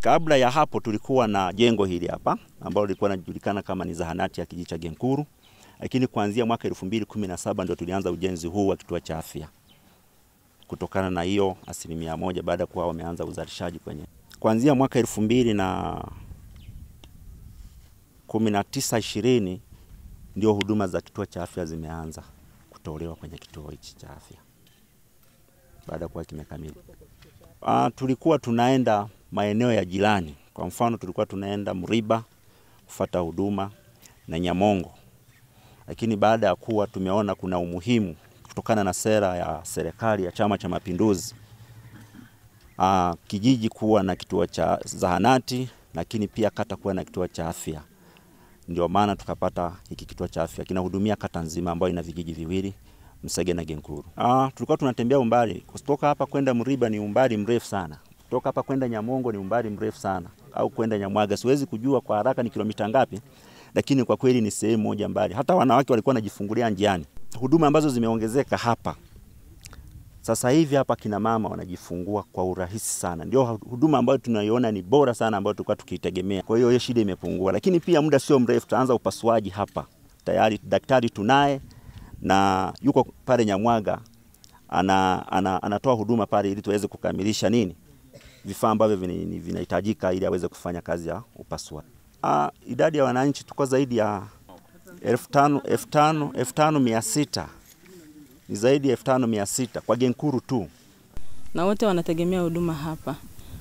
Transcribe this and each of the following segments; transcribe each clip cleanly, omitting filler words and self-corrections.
Kabla ya hapo tulikuwa na jengo hili hapa ambalo lilikuwa linajulikana kama ni zahanati ya kijiji cha Genkuru, lakini kuanzia mwaka 2017 ndio tulianza ujenzi huu wa kituo cha afya. Kutokana na hiyo 100% baada kuwa wameanza uzalishaji kwenye. Kuanzia mwaka 2019-20 ndio huduma za kituo cha afya zimeanza kutolewa kwenye kituo hichi cha afya. Baada kuwa kimekamilika. Tulikuwa tunaenda maeneo ya jirani. Kwa mfano tulikuwa tunaenda Mriba kufuata huduma na Nyamongo. Lakini baada ya kuwa tumeona kuna umuhimu kutokana na sera ya serikali ya Chama cha Mapinduzi, kijiji kuwa na kituo cha zahanati, lakini pia kata kuwa na kituo cha afya. Ndio maana tukapata hiki kituo cha afya kinahudumia kata nzima ambayo ina vijiji viwili, Msege na Genkuru. Tulikuwa tunatembea umbali. Kutoka hapa kwenda Mriba ni umbali mrefu sana. Kutoka hapa kwenda Nyamongo ni umbali mrefu sana, au kwenda Nyamwaga siwezi kujua kwa haraka ni kilomita ngapi, lakini kwa kweli ni sehemu moja mbali. Hata wanawake walikuwa wanajifungulia njiani. Huduma ambazo zimeongezeka hapa. Sasa hivi hapa kina mama wanajifungua kwa urahisi sana. Ndio huduma ambayo tunaiona ni bora sana ambayo tulikuwa tukitegemea. Kwa hiyo shida imepungua. Lakini pia muda sio mrefu tutaanza upasuaji hapa. Tayari daktari tunaye na yuko pale Nyamwaga anatoa huduma pale ili tuweze kukamilisha vifaa ambavyo vinahitajika ili aweze kufanya kazi ya upasuaji. Idadi ya wananchi tuko zaidi ya 5,600. Ni zaidi ya 5,600 kwa Genkuru tu. Na wote wanategemea huduma hapa.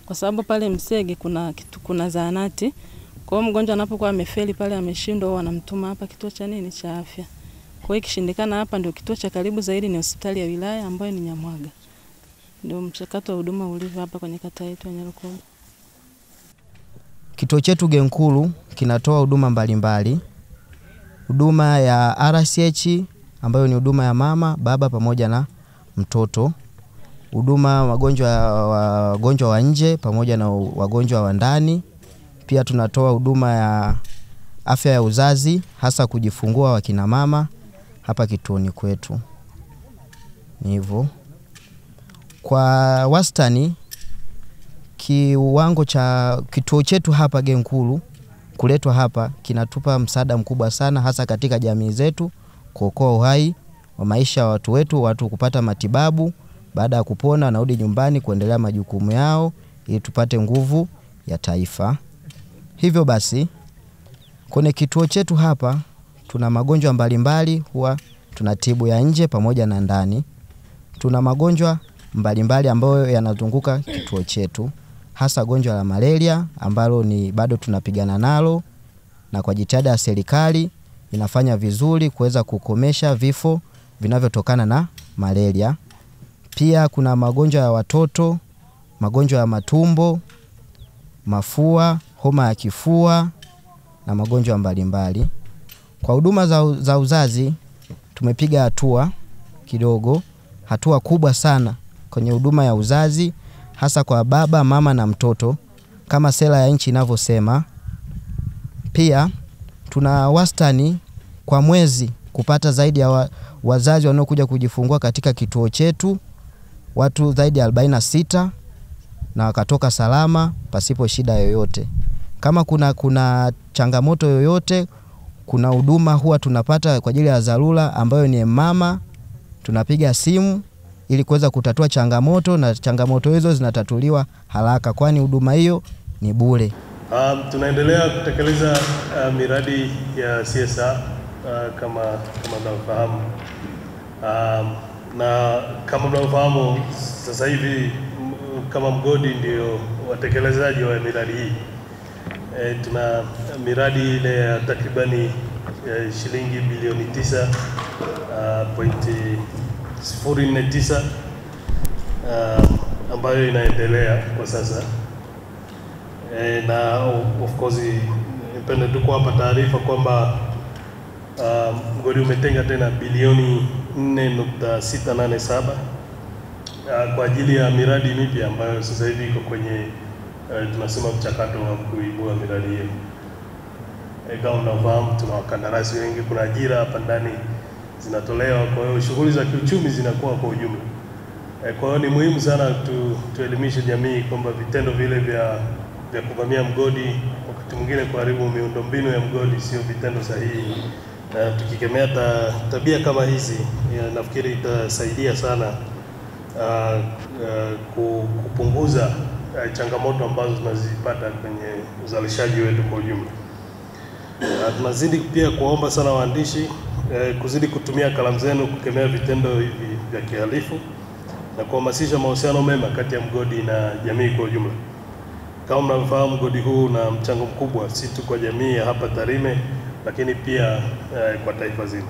Kwa sababu pale Msege kuna zahanati. Kwa hiyo mgonjwa anapokuwa amefeli pale ameshindwa wanamtuma hapa kituo cha afya. Kwa hiyo ikishindikana hapa ndio kituo cha karibu zaidi ni hospitali ya wilaya ambayo ni Nyamwaga. Ndio mchakato wa huduma ulivyo hapa kwenye kata yetu ya Nyarukomo. Kituo chetu Genkuru kinatoa huduma mbalimbali. Huduma ya RCH ambayo ni huduma ya mama, baba pamoja na mtoto. Huduma wagonjwa wa nje pamoja na wagonjwa wa ndani. Pia tunatoa huduma ya afya ya uzazi hasa kujifungua wakina mama hapa kituoni kwetu. Ni hivyo. Kwa wastani kiwango cha kituo chetu hapa Genkuru kuletwa hapa kinatupa msaada mkubwa sana hasa katika jamii zetu, kuokoa uhai wa maisha ya watu wetu, watu kupata matibabu, baada ya kupona wanarudi nyumbani kuendelea majukumu yao ili tupate nguvu ya taifa. Hivyo basi kwenye kituo chetu hapa tuna magonjwa mbalimbali, huwa tunatibu ya nje pamoja na ndani. Tuna magonjwa mbalimbali ambayo yanazunguka kituo chetu, hasa gonjwa la malaria ambalo ni bado tunapigana nalo, na kwa jitihada ya serikali inafanya vizuri kuweza kukomesha vifo vinavyotokana na malaria. Pia kuna magonjwa ya watoto, magonjwa ya matumbo, mafua, homa ya kifua na magonjwa mbalimbali. Kwa huduma za uzazi tumepiga hatua kubwa sana kwenye huduma ya uzazi hasa kwa baba, mama na mtoto kama sera ya nchi inavyosema. Pia tuna wastani kwa mwezi kupata zaidi ya wazazi wanaokuja kujifungua katika kituo chetu, watu zaidi ya 46 na wakatoka salama pasipo shida yoyote. Kama kuna changamoto yoyote, kuna huduma huwa tunapata kwa ajili ya dharura ambayo ni mama, tunapiga simu ili kuweza kutatua changamoto na changamoto hizo zinatatuliwa haraka kwani huduma hiyo ni bure. Tunaendelea kutekeleza miradi ya CSR kama mnavyofahamu. Na kama mnavyofahamu sasa hivi kama mgodi ndio watekelezaji wa miradi hii. Tuna miradi ile ya takribani shilingi bilioni 9.049 ambayo inaendelea kwa sasa. Na of course nipende tu kuwapa taarifa kwamba mgodi umetenga tena bilioni 4.687 kwa ajili ya miradi mipya ambayo sasa hivi iko kwenye tunasema mchakato wa kuibua miradi hiyo. Kama unafahamu tuna wakandarasi wengi, kuna ajira hapa ndani zinatolewa, kwa hiyo shughuli za kiuchumi zinakuwa kwa ujumla. Kwa hiyo ni muhimu sana tuelimishe jamii kwamba vitendo vile vya vya kuvamia mgodi, wakati mwingine kuharibu miundombinu ya mgodi sio vitendo sahihi. Na tukikemea tabia kama hizi, nafikiri itasaidia sana kupunguza changamoto ambazo tunazipata kwenye uzalishaji wetu kwa ujumla. Tunazidi pia kuomba sana waandishi kuzidi kutumia kalamu zenu kukemea vitendo hivi vya kihalifu na kuhamasisha mahusiano mema kati ya mgodi na jamii kwa ujumla. Kama mnavyofahamu, mgodi huu una mchango mkubwa si tu kwa jamii ya hapa Tarime, lakini pia kwa taifa zima.